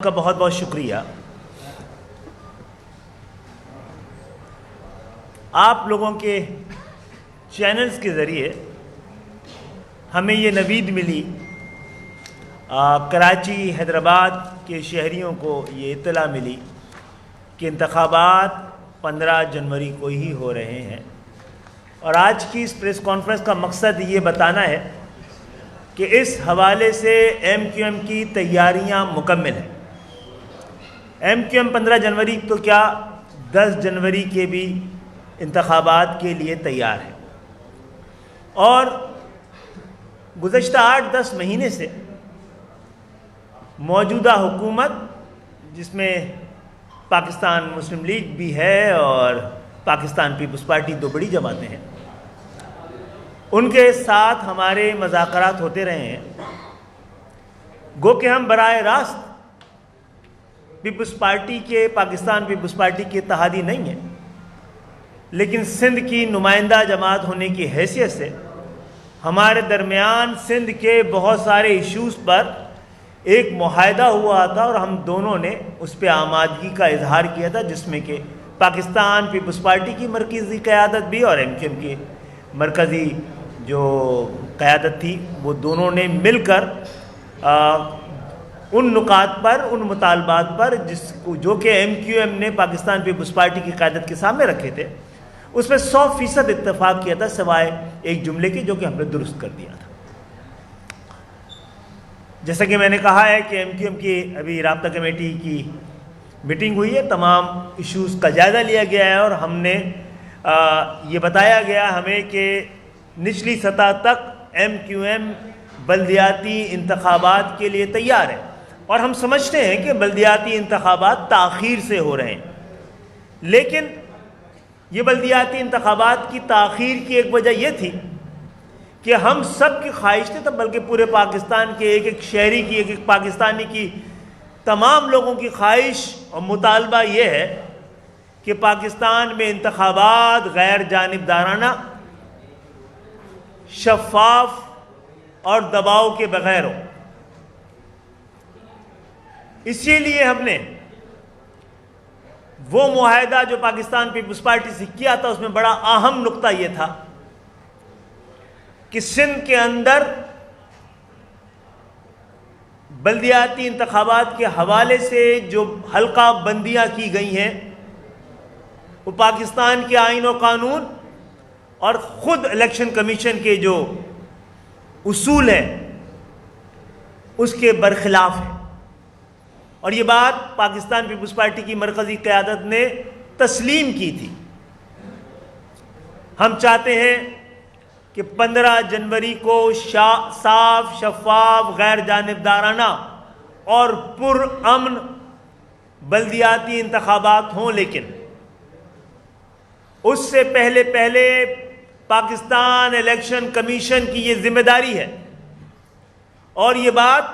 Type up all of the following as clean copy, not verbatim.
کا بہت بہت شکریہ۔ آپ لوگوں کے چینلز کے ذریعے ہمیں یہ نوید ملی، کراچی حیدرآباد کے شہریوں کو یہ اطلاع ملی کہ انتخابات 15 جنوری کو ہی ہو رہے ہیں، اور آج کی اس پریس کانفرنس کا مقصد یہ بتانا ہے کہ اس حوالے سے ایم کیو ایم کی تیاریاں مکمل ہیں۔ ایم کیو ایم 15 جنوری تو کیا 10 جنوری کے بھی انتخابات کے لیے تیار ہے، اور گزشتہ 8-10 مہینے سے موجودہ حکومت، جس میں پاکستان مسلم لیگ بھی ہے اور پاکستان پیپلز پارٹی، دو بڑی جماعتیں ہیں، ان کے ساتھ ہمارے مذاکرات ہوتے رہے ہیں۔ گو کہ ہم براہ راست پیپلز پارٹی کے، پاکستان پیپلز پارٹی کے اتحادی نہیں ہیں، لیکن سندھ کی نمائندہ جماعت ہونے کی حیثیت سے ہمارے درمیان سندھ کے بہت سارے ایشوز پر ایک معاہدہ ہوا تھا، اور ہم دونوں نے اس پہ آمادگی کا اظہار کیا تھا، جس میں کہ پاکستان پیپلز پارٹی کی مرکزی قیادت بھی اور ایم کیو ایم کی مرکزی جو قیادت تھی، وہ دونوں نے مل کر ان نکات پر، ان مطالبات پر جو کہ ایم کیو ایم نے پاکستان پیپلز پارٹی کی قیادت کے سامنے رکھے تھے، اس میں 100% اتفاق کیا تھا، سوائے ایک جملے کی جو کہ ہم نے درست کر دیا تھا۔ جیسا کہ میں نے کہا ہے کہ ایم کیو ایم کی ابھی رابطہ کمیٹی کی میٹنگ ہوئی ہے، تمام ایشوز کا جائزہ لیا گیا ہے، اور ہم نے یہ بتایا گیا ہمیں کہ نچلی سطح تک ایم کیو ایم بلدیاتی انتخابات کے لیے تیار ہے، اور ہم سمجھتے ہیں کہ بلدیاتی انتخابات تاخیر سے ہو رہے ہیں، لیکن یہ بلدیاتی انتخابات کی تاخیر کی ایک وجہ یہ تھی کہ ہم سب کی خواہش تھی، بلکہ پورے پاکستان کے ایک ایک شہری کی، ایک ایک پاکستانی کی، تمام لوگوں کی خواہش اور مطالبہ یہ ہے کہ پاکستان میں انتخابات غیر جانبدارانہ، شفاف اور دباؤ کے بغیر ہو۔ اسی لیے ہم نے وہ معاہدہ جو پاکستان پیپلز پارٹی سے کیا تھا، اس میں بڑا اہم نقطہ یہ تھا کہ سندھ کے اندر بلدیاتی انتخابات کے حوالے سے جو حلقہ بندیاں کی گئی ہیں، وہ پاکستان کے آئین و قانون اور خود الیکشن کمیشن کے جو اصول ہیں اس کے برخلاف ہے، اور یہ بات پاکستان پیپلز پارٹی کی مرکزی قیادت نے تسلیم کی تھی۔ ہم چاہتے ہیں کہ 15 جنوری کو صاف، شفاف، غیر جانبدارانہ اور پرامن بلدیاتی انتخابات ہوں، لیکن اس سے پہلے پاکستان الیکشن کمیشن کی یہ ذمہ داری ہے، اور یہ بات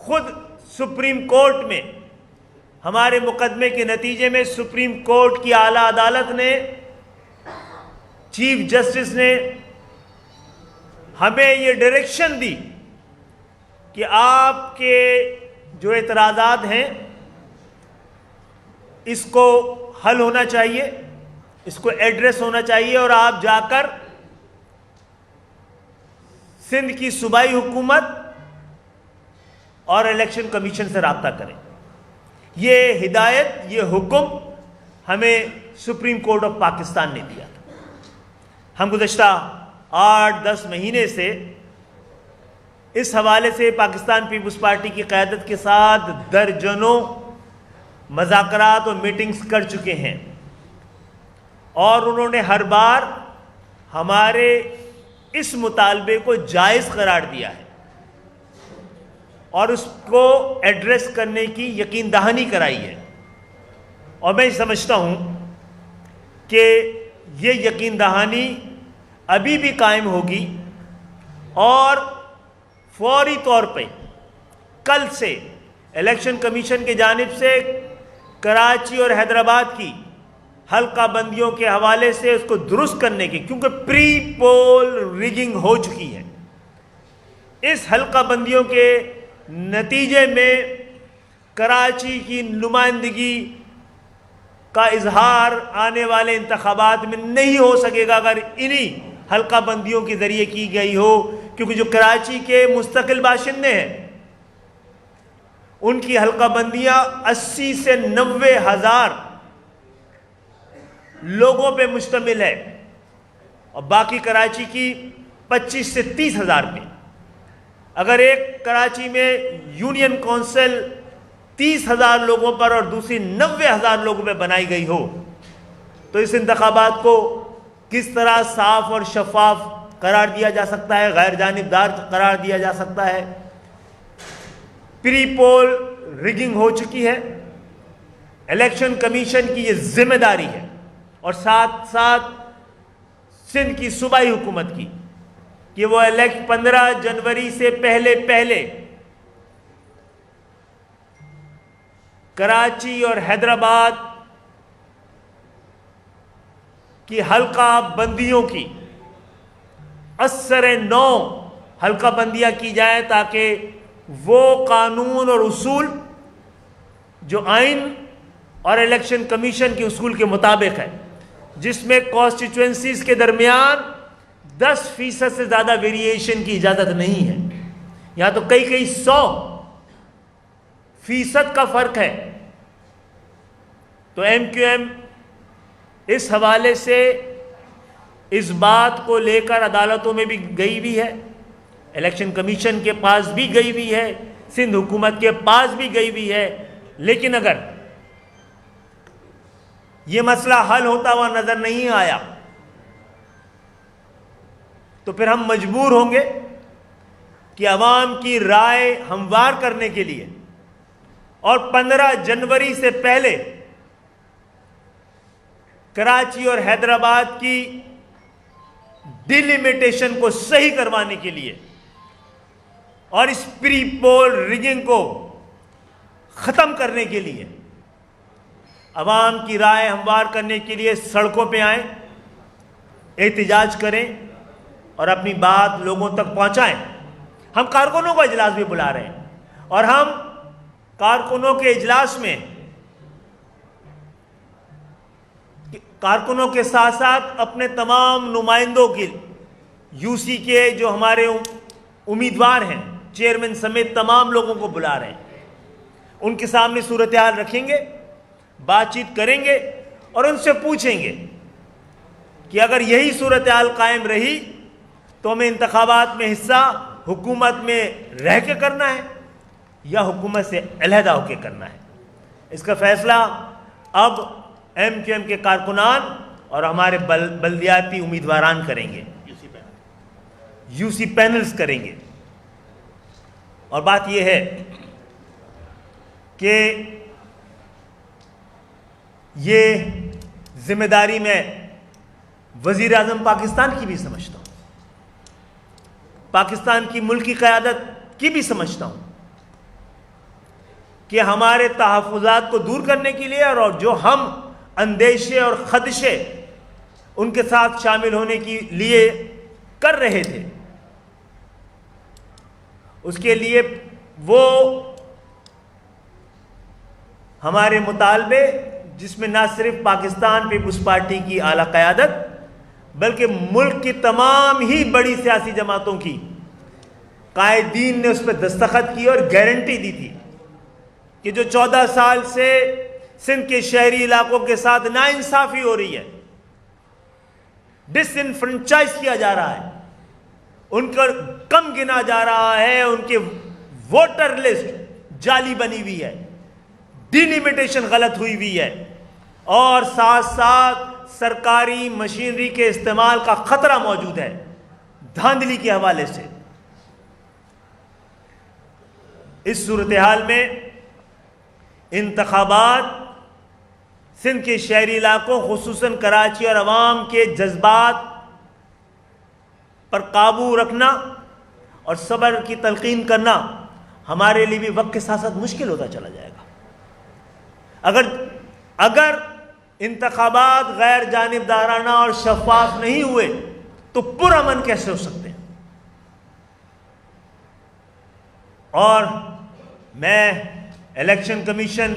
خود سپریم کورٹ میں ہمارے مقدمے کے نتیجے میں سپریم کورٹ کی اعلیٰ عدالت نے، چیف جسٹس نے ہمیں یہ ڈائریکشن دی کہ آپ کے جو اعتراضات ہیں اس کو حل ہونا چاہیے، اس کو ایڈریس ہونا چاہیے، اور آپ جا کر سندھ کی صوبائی حکومت اور الیکشن کمیشن سے رابطہ کریں۔ یہ ہدایت، یہ حکم ہمیں سپریم کورٹ آف پاکستان نے دیا تھا۔ ہم گزشتہ 8-10 مہینے سے اس حوالے سے پاکستان پیپلز پارٹی کی قیادت کے ساتھ درجنوں مذاکرات اور میٹنگز کر چکے ہیں، اور انہوں نے ہر بار ہمارے اس مطالبے کو جائز قرار دیا ہے اور اس کو ایڈریس کرنے کی یقین دہانی کرائی ہے، اور میں سمجھتا ہوں کہ یہ یقین دہانی ابھی بھی قائم ہوگی، اور فوری طور پہ کل سے الیکشن کمیشن کی جانب سے کراچی اور حیدرآباد کی حلقہ بندیوں کے حوالے سے اس کو درست کرنے کی، کیونکہ پری پول ریگنگ ہو چکی ہے، اس حلقہ بندیوں کے نتیجے میں کراچی کی نمائندگی کا اظہار آنے والے انتخابات میں نہیں ہو سکے گا اگر انہی حلقہ بندیوں کے ذریعے کی گئی ہو، کیونکہ جو کراچی کے مستقل باشندے ہیں ان کی حلقہ بندیاں 80 سے 90 ہزار لوگوں پہ مشتمل ہے اور باقی کراچی کی 25 سے 30 ہزار پہ۔ اگر ایک کراچی میں یونین کونسل 30 ہزار لوگوں پر اور دوسری 90 ہزار لوگوں پہ بنائی گئی ہو تو اس انتخابات کو کس طرح صاف اور شفاف قرار دیا جا سکتا ہے، غیر جانبدار قرار دیا جا سکتا ہے؟ پری پول ریگنگ ہو چکی ہے، الیکشن کمیشن کی یہ ذمہ داری ہے اور ساتھ ساتھ سندھ کی صوبائی حکومت کی کہ وہ 15 جنوری سے پہلے کراچی اور حیدرآباد کی حلقہ بندیوں کی اثر نو حلقہ بندیاں کی جائیں تاکہ وہ قانون اور اصول جو آئین اور الیکشن کمیشن کے اصول کے مطابق ہے، جس میں کانسٹیچوئنسیز کے درمیان 10% سے زیادہ ویریشن کی اجازت نہیں ہے، یہاں تو کئی 100% کا فرق ہے۔ تو ایم کیو ایم اس حوالے سے اس بات کو لے کر عدالتوں میں بھی گئی بھی ہے، الیکشن کمیشن کے پاس بھی گئی بھی ہے، سندھ حکومت کے پاس بھی گئی بھی ہے، لیکن اگر یہ مسئلہ حل ہوتا ہوا نظر نہیں آیا تو پھر ہم مجبور ہوں گے کہ عوام کی رائے ہموار کرنے کے لیے اور 15 جنوری سے پہلے کراچی اور حیدرآباد کی ڈیلیمیٹیشن کو صحیح کروانے کے لیے اور اس پری پول ریگنگ کو ختم کرنے کے لیے عوام کی رائے ہموار کرنے کے لیے سڑکوں پہ آئیں، احتجاج کریں اور اپنی بات لوگوں تک پہنچائیں۔ ہم کارکنوں کا اجلاس بھی بلا رہے ہیں اور ہم کارکنوں کے اجلاس میں کارکنوں کے ساتھ ساتھ اپنے تمام نمائندوں کے یو سی کے جو ہمارے امیدوار ہیں چیئرمین سمیت تمام لوگوں کو بلا رہے ہیں، ان کے سامنے صورتحال رکھیں گے، بات چیت کریں گے اور ان سے پوچھیں گے کہ اگر یہی صورتحال قائم رہی تو ہمیں انتخابات میں حصہ حکومت میں رہ کے کرنا ہے یا حکومت سے علیحدہ ہو کے کرنا ہے۔ اس کا فیصلہ اب ایم کیو ایم کے کارکنان اور ہمارے بلدیاتی امیدواران کریں گے، یو سی پینلز کریں گے۔ اور بات یہ ہے کہ یہ ذمہ داری میں وزیر اعظم پاکستان کی بھی سمجھتا ہوں، پاکستان کی ملکی قیادت کی بھی سمجھتا ہوں کہ ہمارے تحفظات کو دور کرنے کے لیے اور جو ہم اندیشے اور خدشے ان کے ساتھ شامل ہونے کے لیے کر رہے تھے، اس کے لیے وہ ہمارے مطالبے جس میں نہ صرف پاکستان پیپلز پارٹی کی اعلیٰ قیادت بلکہ ملک کی تمام ہی بڑی سیاسی جماعتوں کی قائدین نے اس پہ دستخط کی اور گارنٹی دی تھی کہ جو 14 سال سے سندھ کے شہری علاقوں کے ساتھ ناانصافی ہو رہی ہے، ڈس انفرنچائز کیا جا رہا ہے، ان کا کم گنا جا رہا ہے، ان کے ووٹر لسٹ جعلی بنی ہوئی ہے، ڈیلیمیٹیشن غلط ہوئی ہوئی ہے اور ساتھ ساتھ سرکاری مشینری کے استعمال کا خطرہ موجود ہے دھاندلی کے حوالے سے۔ اس صورتحال میں انتخابات سندھ کے شہری علاقوں خصوصاً کراچی اور عوام کے جذبات پر قابو رکھنا اور صبر کی تلقین کرنا ہمارے لیے بھی وقت کے ساتھ ساتھ مشکل ہوتا چلا جائے گا۔ اگر انتخابات غیر جانبدارانہ اور شفاف نہیں ہوئے تو پرامن کیسے ہو سکتے ہیں؟ اور میں الیکشن کمیشن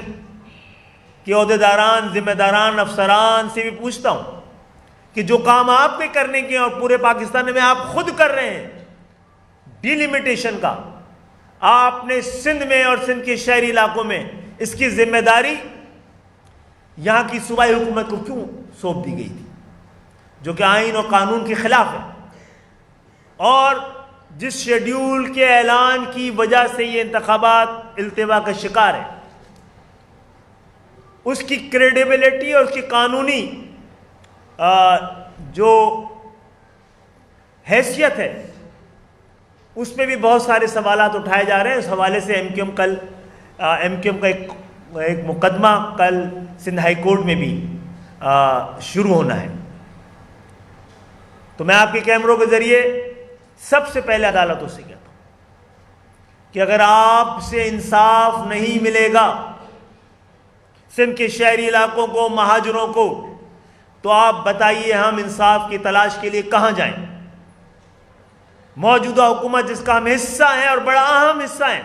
کے عہدیداران، ذمہ داران، افسران سے بھی پوچھتا ہوں کہ جو کام آپ کے کرنے کے اور پورے پاکستان میں آپ خود کر رہے ہیں ڈیلیمیٹیشن کا، آپ نے سندھ میں اور سندھ کے شہری علاقوں میں اس کی ذمہ داری یہاں کی صوبائی حکومت کو کیوں سونپ دی گئی تھی، جو کہ آئین اور قانون کے خلاف ہے، اور جس شیڈیول کے اعلان کی وجہ سے یہ انتخابات التوا کا شکار ہے، اس کی کریڈیبلٹی اور اس کی قانونی جو حیثیت ہے اس پہ بھی بہت سارے سوالات اٹھائے جا رہے ہیں۔ اس حوالے سے ایم کیو ایم کا ایک مقدمہ کل سندھ ہائی کورٹ میں بھی شروع ہونا ہے۔ تو میں آپ کے کیمروں کے ذریعے سب سے پہلے عدالتوں سے کہتا ہوں کہ اگر آپ سے انصاف نہیں ملے گا سندھ کے شہری علاقوں کو، مہاجروں کو، تو آپ بتائیے ہم انصاف کی تلاش کے لیے کہاں جائیں؟ موجودہ حکومت جس کا ہم حصہ ہیں اور بڑا اہم حصہ ہیں،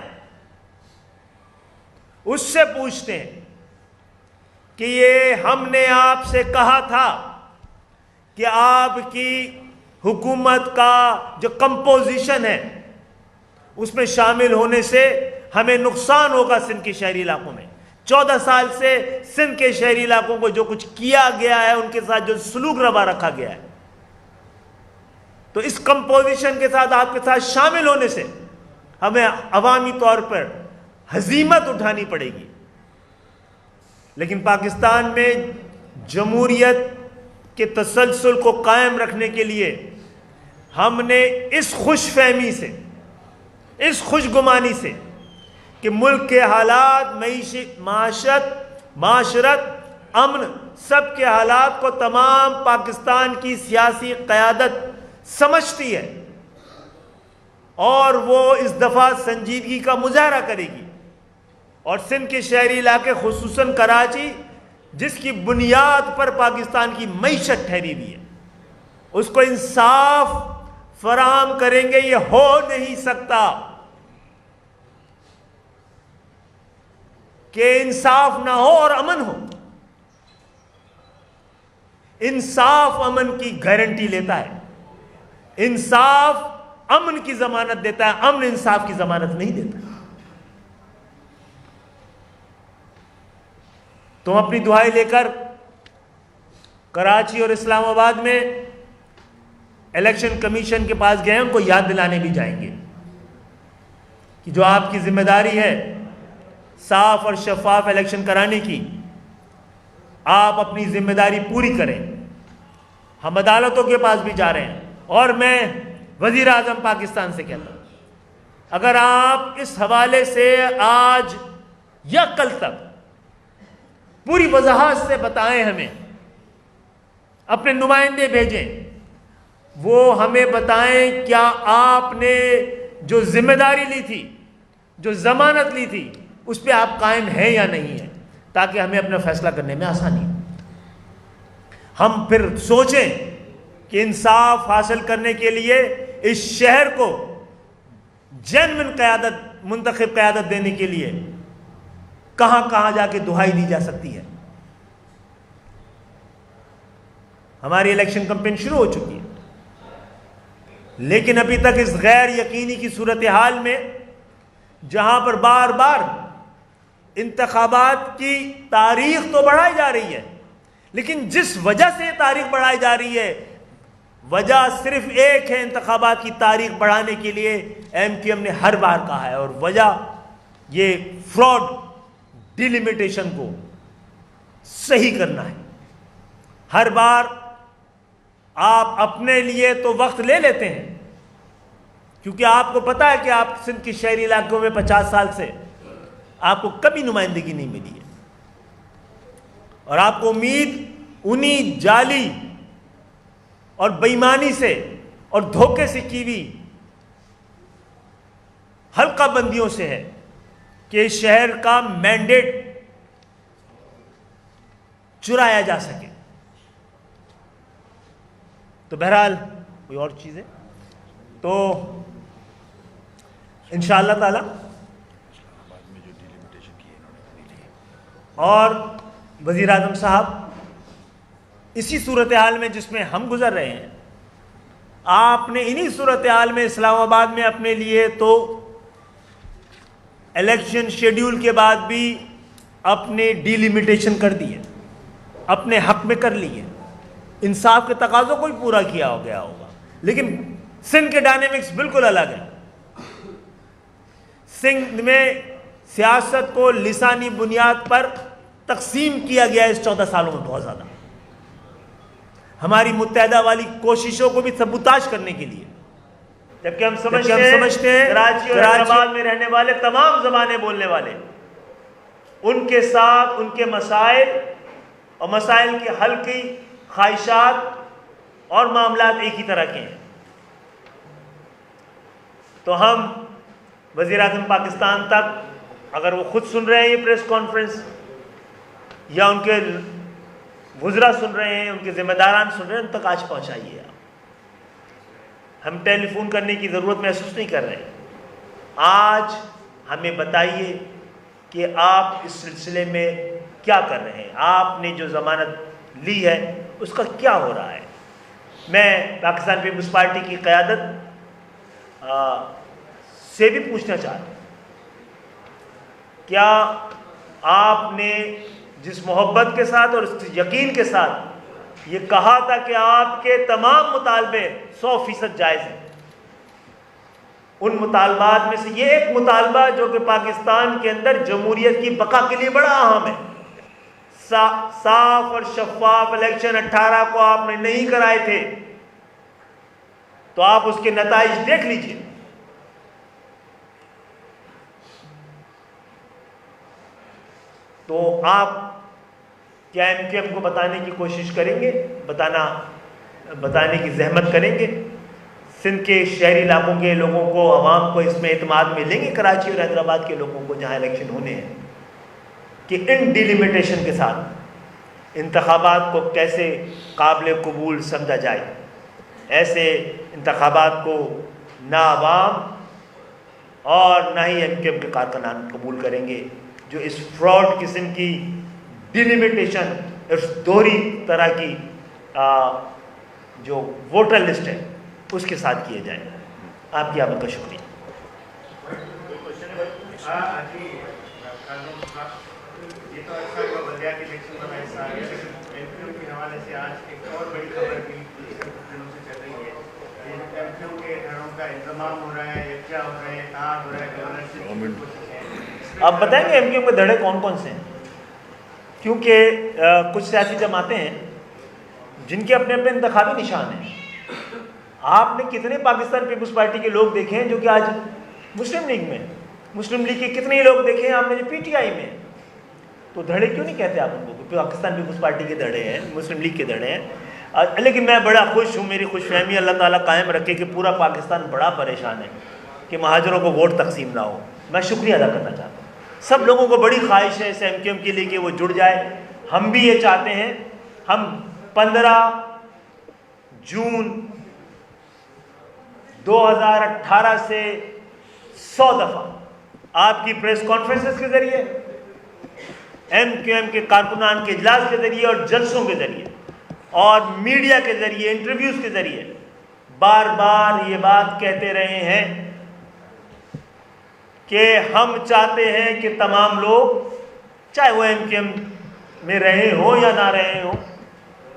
اس سے پوچھتے ہیں کہ یہ ہم نے آپ سے کہا تھا کہ آپ کی حکومت کا جو کمپوزیشن ہے اس میں شامل ہونے سے ہمیں نقصان ہوگا سندھ کے شہری علاقوں میں۔ 14 سال سے سندھ کے شہری علاقوں کو جو کچھ کیا گیا ہے، ان کے ساتھ جو سلوک روا رکھا گیا ہے، تو اس کمپوزیشن کے ساتھ آپ کے ساتھ شامل ہونے سے ہمیں عوامی طور پر ہزیمت اٹھانی پڑے گی۔ لیکن پاکستان میں جمہوریت کے تسلسل کو قائم رکھنے کے لیے ہم نے اس خوش فہمی سے، اس خوش گمانی سے کہ ملک کے حالات، معاشرت، امن، سب کے حالات کو تمام پاکستان کی سیاسی قیادت سمجھتی ہے اور وہ اس دفعہ سنجیدگی کا مظاہرہ کرے گی، اور سندھ کے شہری علاقے خصوصاً کراچی جس کی بنیاد پر پاکستان کی معیشت ٹھہری ہوئی ہے، اس کو انصاف فراہم کریں گے۔ یہ ہو نہیں سکتا کہ انصاف نہ ہو اور امن ہو۔ انصاف امن کی گارنٹی لیتا ہے، انصاف امن کی ضمانت دیتا ہے، امن انصاف کی ضمانت نہیں دیتا۔ تم اپنی دعائیں لے کر کراچی اور اسلام آباد میں الیکشن کمیشن کے پاس گئے، ان کو یاد دلانے بھی جائیں گے کہ جو آپ کی ذمہ داری ہے صاف اور شفاف الیکشن کرانے کی، آپ اپنی ذمہ داری پوری کریں۔ ہم عدالتوں کے پاس بھی جا رہے ہیں، اور میں وزیر اعظم پاکستان سے کہتا ہوں اگر آپ اس حوالے سے آج یا کل تک پوری وضاحت سے بتائیں، ہمیں اپنے نمائندے بھیجیں، وہ ہمیں بتائیں کیا آپ نے جو ذمہ داری لی تھی، جو ضمانت لی تھی، اس پہ آپ قائم ہیں یا نہیں ہیں، تاکہ ہمیں اپنا فیصلہ کرنے میں آسانی ہو۔ ہم پھر سوچیں کہ انصاف حاصل کرنے کے لیے اس شہر کو جینوین قیادت، منتخب قیادت دینے کے لیے کہاں کہاں جا کے دہائی دی جا سکتی ہے۔ ہماری الیکشن کمپین شروع ہو چکی ہے، لیکن ابھی تک اس غیر یقینی کی صورتحال میں جہاں پر بار بار انتخابات کی تاریخ تو بڑھائی جا رہی ہے، لیکن جس وجہ سے یہ تاریخ بڑھائی جا رہی ہے، وجہ صرف ایک ہے انتخابات کی تاریخ بڑھانے کے لیے ایم کیو ایم نے ہر بار کہا ہے، اور وجہ یہ فراڈ ڈیلیمیٹیشن کو صحیح کرنا ہے۔ ہر بار آپ اپنے لیے تو وقت لے لیتے ہیں، کیونکہ آپ کو پتا ہے کہ آپ سندھ کے شہری علاقوں میں 50 سال سے آپ کو کبھی نمائندگی نہیں ملی ہے، اور آپ کو امید انہی جعلی اور بےایمانی سے اور دھوکے سے کی ہوئی حلقہ بندیوں سے ہے کہ اس شہر کا مینڈیٹ چرایا جا سکے۔ تو بہرحال کوئی اور چیز ہے تو انشاءاللہ تعالی اور وزیر اعظم صاحب، اسی صورتحال میں جس میں ہم گزر رہے ہیں، آپ نے انہی صورتحال میں اسلام آباد میں اپنے لیے تو الیکشن شیڈیول کے بعد بھی اپنے ڈی لیمیٹیشن کر دی ہے، اپنے حق میں کر لی ہے، انصاف کے تقاضوں کو ہی پورا کیا ہو گیا ہوگا، لیکن سندھ کے ڈائنامکس بالکل الگ ہے۔ سندھ میں سیاست کو لسانی بنیاد پر تقسیم کیا گیا ہے اس 14 سالوں میں بہت زیادہ، ہماری متحدہ والی کوششوں کو بھی سبوتاژ کرنے کے لیے، جبکہ ہم سمجھتے ہیں کراچی اور حیدرآباد میں رہنے والے تمام زبانیں بولنے والے، ان کے ساتھ ان کے مسائل اور مسائل کے حل کی خواہشات اور معاملات ایک ہی طرح کے ہیں۔ تو ہم وزیر اعظم پاکستان تک، اگر وہ خود سن رہے ہیں یہ پریس کانفرنس، یا ان کے وزراء سن رہے ہیں، ان کے ذمہ داران سن رہے ہیں، ان تک آج پہنچائیے آپ۔ ہم ٹیلی فون کرنے کی ضرورت محسوس نہیں کر رہے، آج ہمیں بتائیے کہ آپ اس سلسلے میں کیا کر رہے ہیں، آپ نے جو ضمانت لی ہے اس کا کیا ہو رہا ہے۔ میں پاکستان پیپلز پارٹی کی قیادت سے بھی پوچھنا چاہتا ہوں، کیا آپ نے جس محبت کے ساتھ اور اس یقین کے ساتھ یہ کہا تھا کہ آپ کے تمام مطالبے 100% جائز ہیں، ان مطالبات میں سے یہ ایک مطالبہ جو کہ پاکستان کے اندر جمہوریت کی بقا کے لیے بڑا اہم ہے، صاف اور شفاف الیکشن 18 کو آپ نے نہیں کرائے تھے، تو آپ اس کے نتائج دیکھ لیجئے۔ تو آپ کیا ایم کیو ایم کو بتانے کی کوشش کریں گے، بتانے کی زحمت کریں گے؟ سندھ کے شہری علاقوں کے لوگوں کو، عوام کو اس میں اعتماد میں لیں گے، کراچی اور حیدرآباد کے لوگوں کو جہاں الیکشن ہونے ہیں، کہ ان ڈیلیمیٹیشن کے ساتھ انتخابات کو کیسے قابل قبول سمجھا جائے؟ ایسے انتخابات کو نہ عوام اور نہ ہی ایم کیو ایم کے کارکنان قبول کریں گے، جو اس فراڈ قسم کی ڈیلیمیٹیشن، اس دوہری طرح کی جو ووٹر لسٹ ہے اس کے ساتھ کیے جائیں۔ آپ کی آمد کا شکریہ۔ یہ تو اچھا ہوا بلدیاتی الیکشن کا حصہ آ گیا، لیکن ایم کیو ایم کے حوالے سے آج ایک اور بڑی خبر بھی دنوں سے چل رہی ہے، ایم کیو ایم کے گھروں کا انضمام ہو رہا ہے، یا کیا ہو رہا ہے، کہاں ہو رہا ہے، گورنر۔ آپ بتائیں گے ایم کیو ایم کے دھڑے کون کون سے ہیں؟ کیونکہ کچھ سیاسی جماعتیں ہیں جن کے اپنے اپنے انتخابی نشان ہیں۔ آپ نے کتنے پاکستان پیپلز پارٹی کے لوگ دیکھے ہیں جو کہ آج مسلم لیگ میں، مسلم لیگ کے کتنے لوگ دیکھے ہیں آپ نے جو پی ٹی آئی میں؟ تو دھڑے کیوں نہیں کہتے آپ ان کو؟ پاکستان پیپلز پارٹی کے دھڑے ہیں، مسلم لیگ کے دھڑے ہیں۔ لیکن میں بڑا خوش ہوں، میری خوش فہمی اللہ تعالیٰ قائم رکھے کہ پورا پاکستان بڑا پریشان ہے کہ مہاجروں کو ووٹ تقسیم نہ ہو۔ میں شکریہ ادا کرنا چاہتا ہوں، سب لوگوں کو بڑی خواہش ہے اس ایم کیو ایم کے لیے کہ وہ جڑ جائے، ہم بھی یہ چاہتے ہیں۔ ہم 15 جون 2018 سے 100 دفعہ آپ کی پریس کانفرنسز کے ذریعے، ایم کیو ایم کے کارکنان کے اجلاس کے ذریعے اور جلسوں کے ذریعے اور میڈیا کے ذریعے، انٹرویوز کے ذریعے بار بار یہ بات کہتے رہے ہیں کہ ہم چاہتے ہیں کہ تمام لوگ، چاہے وہ ایم کیو ایم میں رہے ہوں یا نہ رہے ہوں،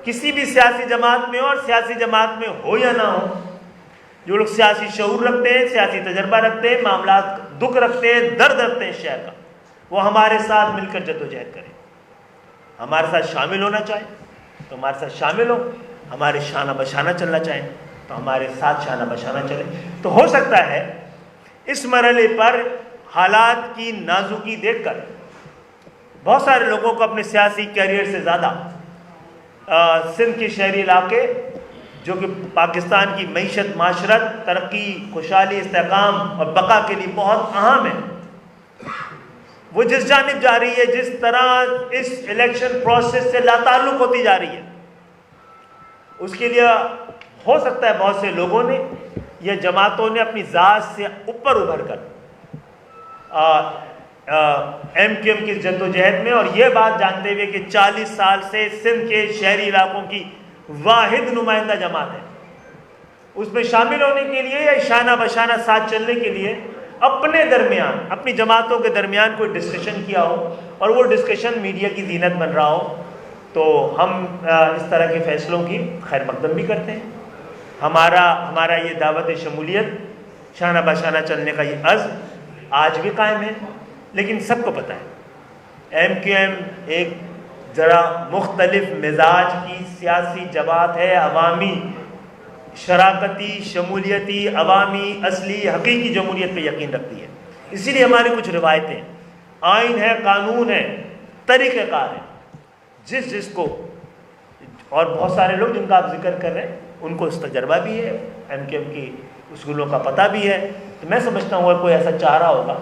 کسی بھی سیاسی جماعت میں ہو اور سیاسی جماعت میں ہو یا نہ ہو، جو لوگ سیاسی شعور رکھتے ہیں، سیاسی تجربہ رکھتے ہیں، معاملات دکھ رکھتے ہیں، درد رکھتے ہیں شہر کا، وہ ہمارے ساتھ مل کر جدوجہد کریں، ہمارے ساتھ شامل ہونا چاہیں تو ہمارے ساتھ شامل ہو، ہمارے شانہ بشانہ چلنا چاہیں تو ہمارے ساتھ شانہ بشانہ چلیں۔ تو ہو سکتا ہے اس مرحلے پر حالات کی نازکی دیکھ کر بہت سارے لوگوں کو اپنے سیاسی کیریئر سے زیادہ سندھ کے شہری علاقے جو کہ پاکستان کی معیشت، معاشرت، ترقی، خوشحالی، استحکام اور بقا کے لیے بہت اہم ہے، وہ جس جانب جا رہی ہے، جس طرح اس الیکشن پروسیس سے لا تعلق ہوتی جا رہی ہے، اس کے لیے ہو سکتا ہے بہت سے لوگوں نے یا جماعتوں نے اپنی ذات سے اوپر ابھر کر ایم کیو ایم کی جدوجہد میں، اور یہ بات جانتے ہوئے کہ 40 سال سے سندھ کے شہری علاقوں کی واحد نمائندہ جماعت ہے، اس میں شامل ہونے کے لیے یا شانہ بشانہ ساتھ چلنے کے لیے اپنے درمیان، اپنی جماعتوں کے درمیان کوئی ڈسکشن کیا ہو اور وہ ڈسکشن میڈیا کی زینت بن رہا ہو، تو ہم اس طرح کے فیصلوں کی خیر مقدم بھی کرتے ہیں۔ ہمارا یہ دعوت شمولیت، شانہ بشانہ چلنے کا یہ عزم آج بھی قائم ہے، لیکن سب کو پتہ ہے ایم کیو ایم ایک ذرا مختلف مزاج کی سیاسی جماعت ہے، عوامی، شراکتی، شمولیتی، عوامی، اصلی، حقیقی جمہوریت پہ یقین رکھتی ہے۔ اسی لیے ہماری کچھ روایتیں، آئین ہے، قانون ہے، طریقہ کار ہے، جس کو، اور بہت سارے لوگ جن کا آپ ذکر کر رہے ہیں ان کو اس تجربہ بھی ہے، ایم کیو ایم کی اصولوں کا پتہ بھی ہے، تو میں سمجھتا ہوں اگر کوئی ایسا چاہ رہا ہوگا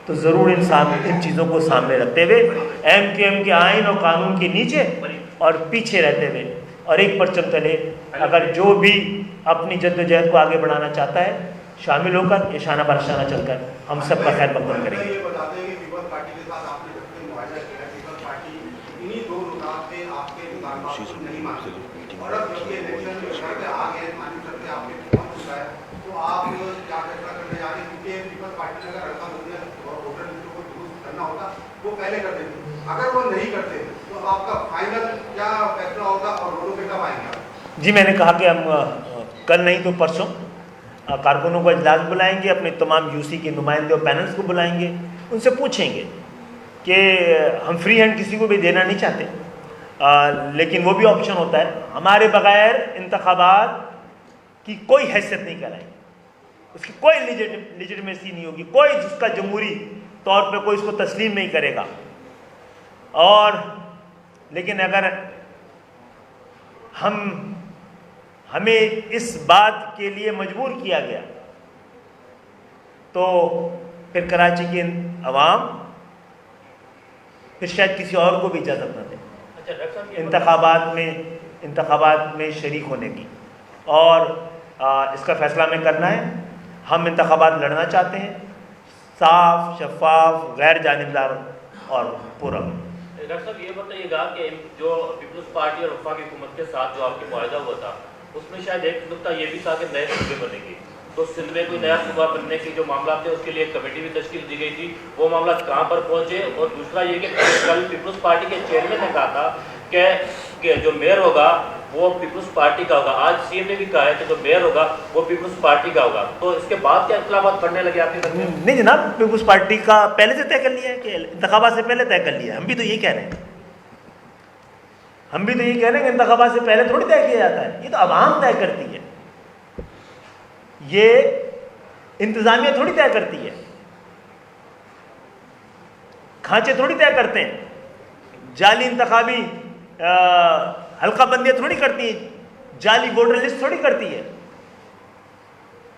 تو ضرور ان چیزوں کو سامنے رکھتے ہوئے ایم کیو ایم کے آئین اور قانون کے نیچے اور پیچھے رہتے ہوئے اور ایک پرچم تلے اگر جو بھی اپنی جدوجہد کو آگے بڑھانا چاہتا ہے شامل ہو کر یا شانہ بہ شانہ چل کر ہم سب کا خیر مقدم کریں گے۔ اگر وہ نہیں کرتے تو آپ کا فائنل کیا فیصلہ ہوگا اور لوگوں پہ کب آئیں گے؟ جی میں نے کہا کہ ہم کل نہیں تو پرسوں کارکنوں کو اجلاس بلائیں گے، اپنے تمام یو سی کے نمائندے اور پینلز کو بلائیں گے، ان سے پوچھیں گے کہ ہم فری ہینڈ کسی کو بھی دینا نہیں چاہتے، لیکن وہ بھی آپشن ہوتا ہے، ہمارے بغیر انتخابات کی کوئی حیثیت نہیں کرائیں گے، اس کی کوئی لیجٹمیسی نہیں ہوگی، کوئی جس کا جمہوری طور پہ کوئی اس کو تسلیم نہیں کرے گا۔ اور لیکن اگر ہمیں اس بات کے لیے مجبور کیا گیا تو پھر کراچی کی عوام پھر شاید کسی اور کو بھی اجازت نہ دے انتخابات میں شریک ہونے کی، اور اس کا فیصلہ ہمیں کرنا ہے۔ ہم انتخابات لڑنا چاہتے ہیں، صاف، شفاف، غیر جانبدار اور پرامن۔ ڈاکٹر صاحب یہ بتائیے گا کہ جو پیپلز پارٹی اور وفاقی حکومت کے ساتھ جو آپ کے معاہدہ ہوا تھا اس میں شاید ایک نقطہ یہ بھی تھا کہ نئے صوبے بنے گی، تو سندھ میں کوئی نیا صوبہ بننے کے جو معاملات تھے اس کے لیے ایک کمیٹی بھی تشکیل دی گئی تھی، وہ معاملات کہاں پر پہنچے؟ اور دوسرا یہ کہ کل پیپلز پارٹی کے چیئرمین نے کہا تھا کہ جو میئر ہوگا وہ پیپلز پارٹی کا ہوگا، آج سی ایم نے بھی کہا ہے کہ جو میئر ہوگا وہ پیپلز پارٹی کا ہوگا، تو اس کے بعد کیا اختلافات بڑھنے لگے آپ کے گھر میں؟ نہیں جناب، پیپلز پارٹی کا پہلے سے طے کر لیا ہے کہ انتخابات سے پہلے طے کر لیا ہے، ہم بھی تو یہی کہہ رہے ہیں، کہ انتخابات سے پہلے تھوڑی طے کیا جاتا ہے، یہ تو عوام طے کرتی ہے، یہ انتظامیہ تھوڑی طے کرتی ہے، کھانچے تھوڑی طے کرتے ہیں، جعلی انتخابی حلقہ بندیاں تھوڑی کرتی ہیں، جعلی ووٹر لسٹ تھوڑی کرتی ہے۔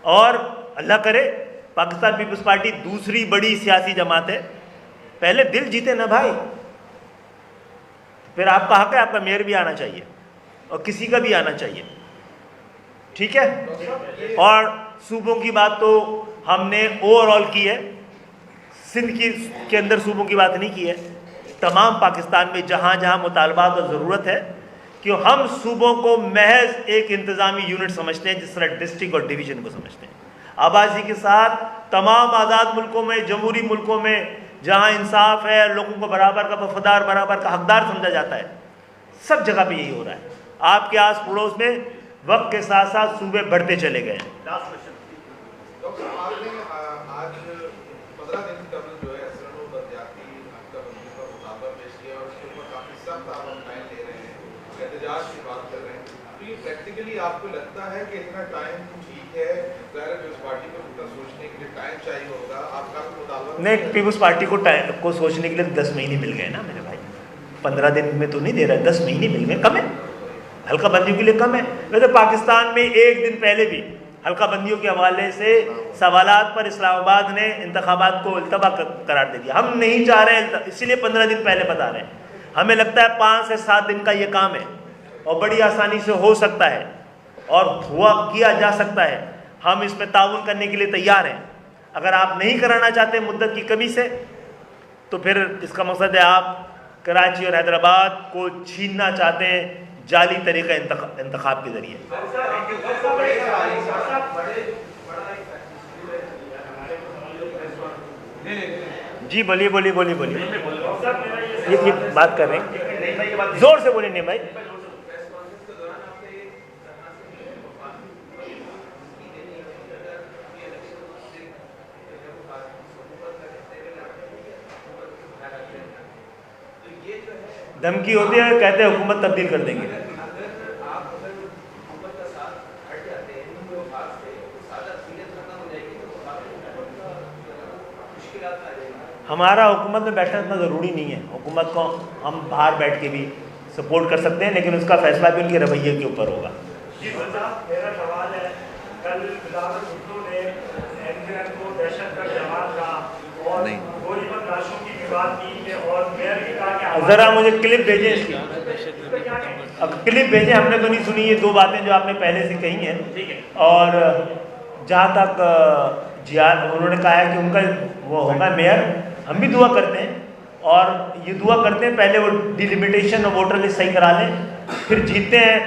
اور اللہ کرے پاکستان پیپلز پارٹی دوسری بڑی سیاسی جماعت ہے، پہلے دل جیتے نا بھائی، پھر آپ کا حق ہے، آپ کا میئر بھی آنا چاہیے اور کسی کا بھی آنا چاہیے، ٹھیک ہے؟ اور صوبوں کی بات تو ہم نے اوور آل کی ہے، سندھ کے اندر صوبوں کی بات نہیں کی ہے، تمام پاکستان میں جہاں جہاں مطالبات اور ضرورت ہے، کہ ہم صوبوں کو محض ایک انتظامی یونٹ سمجھتے ہیں، جس طرح ڈسٹرکٹ اور ڈویژن کو سمجھتے ہیں۔ آبادی کے ساتھ تمام آزاد ملکوں میں، جمہوری ملکوں میں جہاں انصاف ہے، لوگوں کو برابر کا وفادار، برابر کا حقدار سمجھا جاتا ہے، سب جگہ پہ یہی ہو رہا ہے۔ آپ کے آس پڑوس میں وقت کے ساتھ ساتھ صوبے بڑھتے چلے گئے ہیں۔ ڈاکٹر صاحب نے آج 15 دن قبل جو ہے اسرنو بلدیاتی حلقہ بندی کا مطالبہ پیش کیا اور اس کے اوپر کافی سخت آپ ٹائم لے رہے ہیں، احتجاج کی بات کر رہے ہیں، تو یہ پریکٹیکلی آپ کو لگتا ہے کہ اتنا ٹائم ٹھیک ہے؟ ظاہر ہے پیپلز پارٹی کو اتنا سوچنے کے لیے ٹائم چاہیے ہوگا، آپ کا مطالبہ نہیں، پیپلز پارٹی کو سوچنے کے لیے 10 مہینے مل گئے نا میرے بھائی، 15 دن میں تو نہیں دے رہا، 10 مہینے مل گئے، کم ہے، حلقہ بندیوں کے لیے کم ہے۔ ویسے پاکستان میں ایک دن پہلے بھی حلقہ بندیوں کے حوالے سے سوالات پر اسلام آباد نے انتخابات کو التوا قرار دے دیا۔ ہم نہیں چاہ رہے، اسی لیے 15 دن پہلے بتا رہے ہیں، ہمیں لگتا ہے 5 سے 7 دن کا یہ کام ہے اور بڑی آسانی سے ہو سکتا ہے اور کیا جا سکتا ہے، ہم اس میں تعاون کرنے کے لیے تیار ہیں۔ اگر آپ نہیں کرانا چاہتے مدت کی کمی سے تو پھر اس کا مقصد ہے آپ کراچی اور حیدرآباد کو چھیننا چاہتے ہیں جعلی طریقہ انتخاب کے ذریعے. جی بولیے بولیے بولیے بولیے, یہ بات کر رہے ہیں, زور سے بولیے. نہیں بھائی, دھمکی ہوتی ہے, کہتے ہیں حکومت تبدیل کر دیں گے. ہمارا حکومت میں بیٹھنا اتنا ضروری نہیں ہے. حکومت کو ہم باہر بیٹھ کے بھی سپورٹ کر سکتے ہیں, لیکن اس کا فیصلہ بھی ان کے رویے کے اوپر ہوگا. جی صاحب, میرا سوال ہے, کل بلاول بھٹو نے MKN کو دہشت گرد جماعت کہا اور گولی بند لاشوں کی بھی بات کی اور میئر نے کہا کہ ذرا مجھے کلپ بھیجیں اس کی. اب کلپ بھیجیں, ہم نے تو نہیں سنی یہ دو باتیں جو آپ نے پہلے سے کہی ہیں. اور جہاں تک جہاد انہوں نے کہا ہے کہ ان کا وہ ہوگا میئر, ہم بھی دعا کرتے ہیں اور یہ دعا کرتے ہیں پہلے وہ ڈیلیمیٹیشن اور ووٹر لسٹ صحیح کرا لیں, پھر جیتتے ہیں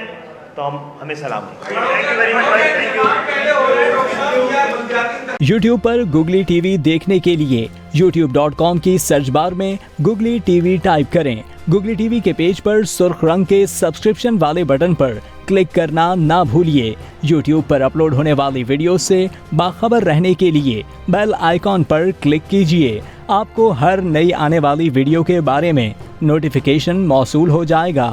تو ہمیں سلام دیں. یوٹیوب پر گوگلی ٹی وی دیکھنے کے لیے youtube.com کی سرچ بار میں گوگلی ٹی وی ٹائپ کریں. گوگلی ٹی وی کے پیج پر سرخ رنگ کے سبسکرپشن والے بٹن پر کلک کرنا نہ بھولیے. یوٹیوب پر اپلوڈ ہونے والی ویڈیو سے باخبر رہنے کے لیے بیل آئیکن پر کلک کیجیے. آپ کو ہر نئی آنے والی ویڈیو کے بارے میں نوٹیفیکیشن موصول ہو جائے گا.